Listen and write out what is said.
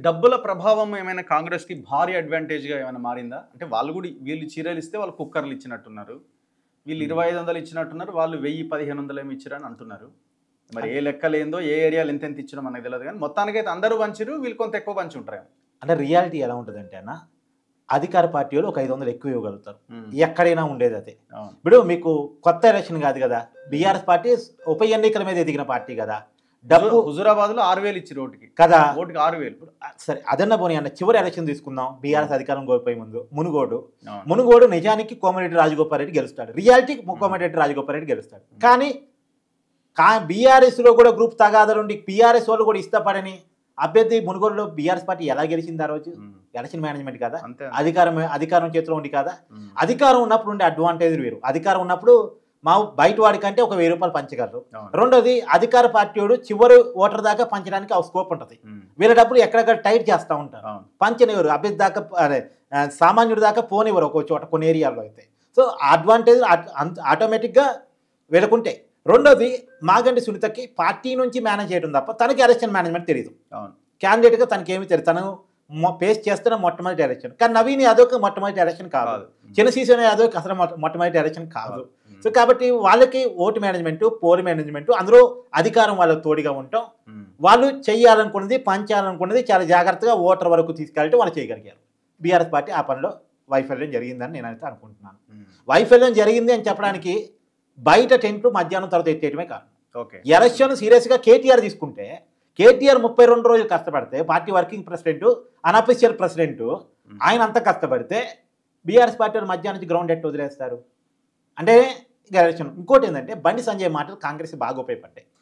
డబ్బుల ప్రభావం ఏమైనా కాంగ్రెస్‌కి భారీ అడ్వాంటేజ్‌గా ఏమైనా మారిందా? అంటే వాళ్ళు గూడా వీళ్ళు చీరలు ఇస్తే వాళ్ళు కుక్కర్‌లు ఇచ్చినట్టున్నారు. వీళ్ళు హ్మ్. 2500 ఇచ్చినట్టున్నారు. వాళ్ళు 1000, 1500 ఏమో ఇచ్చిరని అంటున్నారు. మరి అన్ ఏ లెక్కలేందో, ఏ ఏరియాలో ఎంతెంత ఇచ్చిరో మనకు తెలవదు గానీ మొత్తానికైతే అందరూ పంచిర్రు. వీళ్ళు కొంత ఎక్కువ పంచి ఉంటారేమో. అంటే రియాలిటీ ఎలా ఉంటదంటే అన్న, అధికార పార్టీ వాళ్ళు ఒక 500 ఎక్కువ ఇవ్వగలుగుతారు. హ్మ్. ఎక్కడైనా ఉండేదదే. అవును. ఇప్పుడు మీకు కొత్త ఎలక్షన్ కాదు కదా! బీఆర్ఎస్ పార్టీ ఉప ఎన్నికల మీద ఎదిగిన పార్టీ కదా! డబ్బు హుజూరాబాద్‌లో 6000 ఇచ్చిర్రు ఓటుకి. కదా! ఓటుకి 6000. సరే అదన్నా పోనీ అన్న చివరి ఎలక్షన్ తీసుకుందాం. బీఆర్ఎస్ అధికారం కోల్పోయే ముందు మునుగోడు. అవును. మునుగోడు నిజానికి కోమటిరెడ్డి రాజగోపాల్ రెడ్డి గెలుస్తాడు. రియాలిటీ కోమటిరెడ్డి రాజగోపాల్ రెడ్డి గెలుస్తాడు. కానీ బీఆర్ఎస్‌లో కూడా గ్రూప్ తగాదాలుండి బీఆర్ఎస్ వాళ్ళు కూడా ఇష్టపడని అభ్యర్థి మునుగోడులో బీఆర్ఎస్ పార్టీ ఎలా గెలిచింది ఆ రోజు? హ్మ్. ఎలక్షన్ మేనేజ్మెంట్ కదా! అంతే. అధికారం చేతిలో ఉండి కదా! హ్మ్. అధికారం ఉన్నప్పుడు ఉండే అడ్వాంటేజ్ వేరు. అధికారం ఉన్నప్పుడు బయట వాడికంటే ఒక రూ. 1000 పంచగలరు. అవును. రెండోది అధికార పార్టీయోడు చివరి ఓటర్ దాకా పంచడానికి ఆ స్కోప్ ఉంటది. హ్మ్. వీళ్ళ డబ్బులు ఎక్కడెక్కడ టైట్ చేస్తా ఉంటారు. అవును. పంచనివ్వరు. అభ్యర్థి దాకా సామాన్యుడి దాకా పోనివ్వరు ఒక చోట కొన్ని ఏరియాల్లో అయితే. సో అడ్వాంటేజ్ ఆటోమేటిక్‌గా వీళ్ళకుంటాయి. రెండోది మాగంటి సునీతకి పార్టీ నుంచి మేనేజ్ చేయడం తప్ప తనకి ఎలక్షన్ మేనేజ్మెంట్ తెలీదు. అవును. క్యాండిడేట్‌గా తనకేమీ తెలియదు. తను ఫేస్ చేస్తున్న మొట్టమొదటి ఎలక్షన్. కానీ నవీన్ యాదవ్‌కి మొట్టమొదటి ఎలక్షన్ కాదు. కాదు. చినసీసోన యాదవ్‌కి అసలు మొట్టమొదటి ఎలక్షన్ కాదు. హ్మ్. సో కాబట్టి వాళ్ళకి ఓటు మేనేజ్మెంట్, పోల్ మేనేజ్మెంట్ అందులో అధికారం వాళ్ళకి తోడుగా ఉండటం, హ్మ్. వాళ్ళు చేయాలనుకున్నది, పంచాలనుకున్నది చాలా జాగ్రత్తగా ఓటర్ వరకు తీసుకెళ్ళటం వాళ్ళు చేయగలిగారు. బీఆర్ఎస్ పార్టీ ఆ పనిలో వైఫల్యం జరిగిందని నేనైతే అనుకుంటున్నాను. హ్మ్. వైఫల్యం జరిగింది అని చెప్పడానికి బయట టెంట్లు మధ్యాహ్నం తర్వాత ఎత్తేయటమే కాదు. ఓకే. ఎలక్షన్ సీరియస్‌గా కేటీఆర్ తీసుకుంటే కేటీఆర్ 32 రోజులు కష్టపడితే party working president, unofficial president ఆయన అంతా కష్టపడితే బీఆర్ఎస్ పార్టీ వాళ్ళు మధ్యాహ్నం నుంచి గ్రౌండ్ ఎట్టు వదిలేస్తారు? అంటే ఎలక్షన్ ఇంకోటి ఏంటంటే బండి సంజయ్ మాటలు కాంగ్రెస్ బాగా ఉపయోగపడ్డాయి.